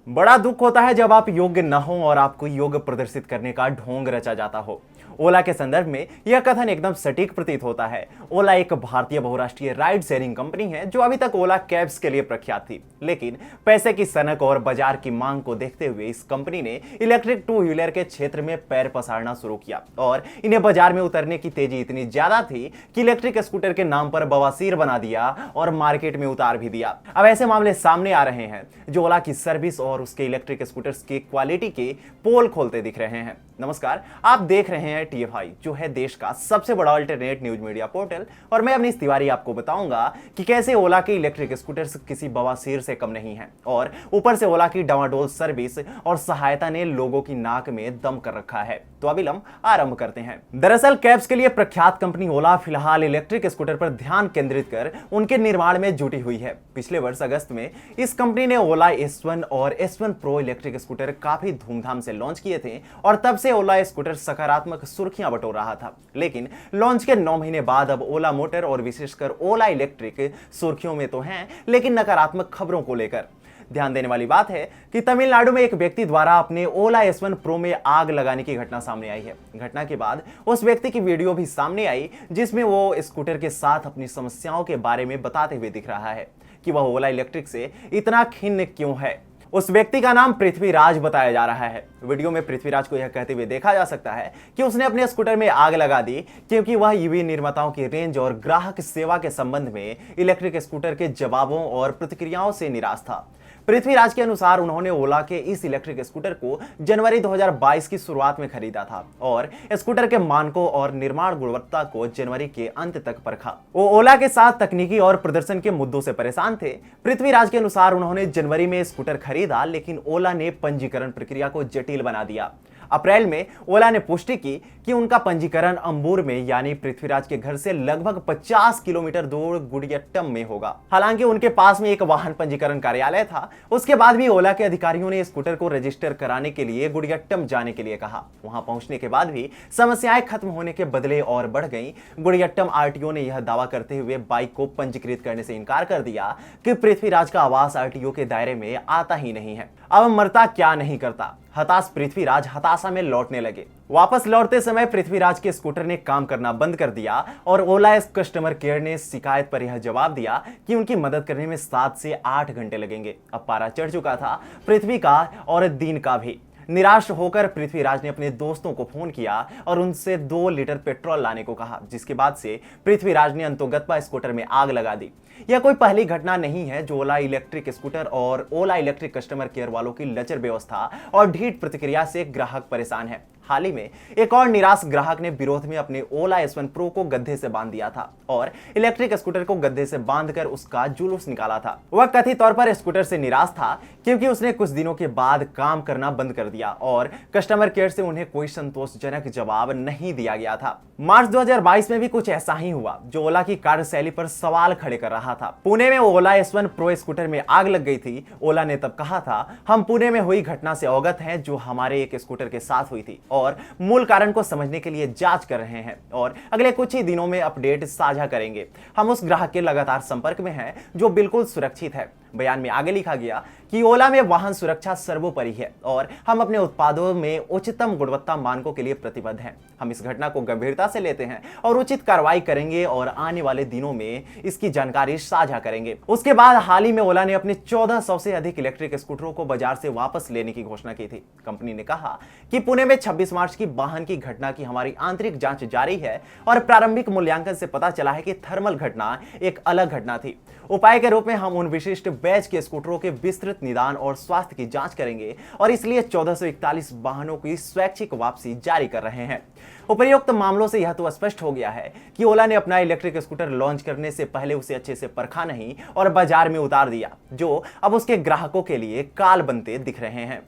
बड़ा दुख होता है जब आप योग्य न हो और आपको योग्य प्रदर्शित करने का ढोंग रचा जाता हो। ओला के संदर्भ में यह कथन एकदम सटीक प्रतीत होता है। ओला एक भारतीय बहुराष्ट्रीय राइड शेयरिंग कंपनी है जो अभी तक ओला कैब्स के लिए प्रख्यात थी, लेकिन पैसे की सनक और बाजार की मांग को देखते हुए इस कंपनी ने इलेक्ट्रिक टू व्हीलर के क्षेत्र में पैर पसारना शुरू किया और इन्हें बाजार में उतरने की तेजी इतनी ज्यादा थी कि इलेक्ट्रिक स्कूटर के नाम पर बवासीर बना दिया और मार्केट में उतार भी दिया। अब ऐसे मामले सामने आ रहे हैं जो ओला की सर्विस और उसके इलेक्ट्रिक स्कूटर्स की क्वालिटी के पोल खोलते दिख रहे हैं। नमस्कार, आप देख रहे हैं टीएफआई, जो है देश का सबसे बड़ा अल्टरनेट न्यूज मीडिया पोर्टल, और मैं अवनीश तिवारी आपको बताऊंगा कि कैसे ओला के इलेक्ट्रिक स्कूटर्स किसी बवासीर से कम नहीं हैं और ऊपर से ओला की डामाडोल सर्विस और सहायता ने लोगों की नाक में दम कर रखा है। तो अविलंब आरंभ करते हैं। दरअसल कैब्स के लिए प्रख्यात कंपनी ओला फिलहाल इलेक्ट्रिक स्कूटर पर ध्यान केंद्रित कर उनके निर्माण में जुटी हुई है। पिछले वर्ष अगस्त में इस कंपनी ने ओला S1 और S1 प्रो इलेक्ट्रिक स्कूटर काफी धूमधाम से लॉन्च किए थे और तब से ओला स्कूटर सकारात्मक सुर्खियां बटोर रहा था। लेकिन लॉन्च के 9 महीने बाद अब ओला मोटर और विशेषकर ओला इलेक्ट्रिक सुर्खियों में तो हैं, लेकिन नकारात्मक खबरों को लेकर। ध्यान देने वाली बात है कि तमिलनाडु में एक व्यक्ति द्वारा अपने ओला S1 प्रो में आग लगाने की घटना सामने आई है। घटना के बाद उस व्यक्ति की वीडियो भी सामने आई जिसमें वो स्कूटर के साथ अपनी समस्याओं के बारे में बताते हुए दिख रहा है कि वह ओला इलेक्ट्रिक से इतना खिन्न क्यों है। उस व्यक्ति का नाम पृथ्वीराज बताया जा रहा है। वीडियो में पृथ्वीराज को यह कहते हुए देखा जा सकता है कि उसने अपने स्कूटर में आग लगा दी क्योंकि वह ईवी निर्माताओं की रेंज और ग्राहक सेवा के संबंध में इलेक्ट्रिक स्कूटर के जवाबों और प्रतिक्रियाओं से निराश था। पृथ्वीराज के अनुसार उन्होंने ओला के इस इलेक्ट्रिक स्कूटर को जनवरी 2022 की शुरुआत में खरीदा था और स्कूटर के मानकों और निर्माण गुणवत्ता को जनवरी के अंत तक परखा। वो ओला के साथ तकनीकी और प्रदर्शन के मुद्दों से परेशान थे। पृथ्वीराज के अनुसार उन्होंने जनवरी में स्कूटर खरीदा, लेकिन ओला ने पंजीकरण प्रक्रिया को जटिल बना दिया। अप्रैल में ओला ने पुष्टि की कि उनका पंजीकरण अंबूर में यानी पृथ्वीराज के घर से लगभग 50 किलोमीटर दूर गुडियट्टम में होगा। हालांकि उनके पास में एक वाहन पंजीकरण कार्यालय था। उसके बाद भी ओला के अधिकारियों ने स्कूटर को रजिस्टर कराने के लिए गुडियट्टम जाने के लिए कहा। वहां पहुंचने के बाद भी समस्याएं खत्म होने के बदले और बढ़ गई। गुडियट्टम आरटीओ ने यह दावा करते हुए बाइक को पंजीकृत करने से इनकार कर दिया कि पृथ्वीराज का आवास आरटीओ के दायरे में आता ही नहीं है। अब मरता क्या नहीं करता। हताश पृथ्वीराज हताशा में लौटने लगे। वापस लौटते समय पृथ्वीराज के स्कूटर ने काम करना बंद कर दिया और ओला कस्टमर केयर ने शिकायत पर यह जवाब दिया कि उनकी मदद करने में 7 से 8 घंटे लगेंगे। अब पारा चढ़ चुका था पृथ्वी का और दिन का भी। निराश होकर पृथ्वीराज ने अपने दोस्तों को फोन किया और उनसे 2 लीटर पेट्रोल लाने को कहा, जिसके बाद से पृथ्वीराज ने अंतोगत्वा स्कूटर में आग लगा दी। यह कोई पहली घटना नहीं है जो ओला इलेक्ट्रिक स्कूटर और ओला इलेक्ट्रिक कस्टमर केयर वालों की लचर व्यवस्था और ढीठ प्रतिक्रिया से ग्राहक परेशान है। हाल ही में एक और निराश ग्राहक ने विरोध में अपने ओला S1 प्रो को गद्दे से बांध दिया था और इलेक्ट्रिक स्कूटर को गद्दे से बांधकर उसका जुलूस निकाला था। वह कथित तौर पर स्कूटर से निराश था क्योंकि उसने कुछ दिनों के बाद काम करना बंद कर दिया और कस्टमर केयर से उन्हें कोई संतोषजनक जवाब नहीं दिया गया था। मार्च 2022 में भी कुछ ऐसा ही हुआ जो ओला की कार्यशैली पर सवाल खड़े कर रहा था। पुणे में ओला S1 प्रो स्कूटर में आग लग गई थी। ओला ने तब कहा था, हम पुणे में हुई घटना से अवगत हैं जो हमारे एक स्कूटर के साथ हुई थी और मूल कारण को समझने के लिए जांच कर रहे हैं और अगले कुछ ही दिनों में अपडेट साझा करेंगे। हम उस ग्राहक के लगातार संपर्क में हैं जो बिल्कुल सुरक्षित है। बयान में आगे लिखा गया कि ओला में वाहन सुरक्षा सर्वोपरि है और हम अपने उत्पादों में उच्चतम गुणवत्ता मानकों के लिए प्रतिबद्ध हैं। हम इस घटना को गंभीरता से लेते हैं और उचित कार्रवाई करेंगे और आने वाले दिनों में इसकी जानकारी साझा करेंगे। उसके बाद हाल ही में ओला ने अपने 1400 से अधिक इलेक्ट्रिक स्कूटरों को बाजार से वापस लेने की घोषणा की थी। कंपनी ने कहा कि पुणे में 26 मार्च की वाहन की घटना की हमारी आंतरिक जांच जारी है और प्रारंभिक मूल्यांकन से पता चला है कि थर्मल घटना एक अलग घटना थी। उपाय के रूप में हम उन विशिष्ट बैच के स्कूटरों के विस्तृत निदान और स्वास्थ्य की जांच करेंगे और इसलिए 1441 वाहनों की स्वैच्छिक वापसी जारी कर रहे हैं। उपर्युक्त मामलों से यह तो स्पष्ट हो गया है कि ओला ने अपना इलेक्ट्रिक स्कूटर लॉन्च करने से पहले उसे अच्छे से परखा नहीं और बाजार में उतार दिया, जो अब उसके ग्राहकों के लिए काल बनते दिख रहे हैं।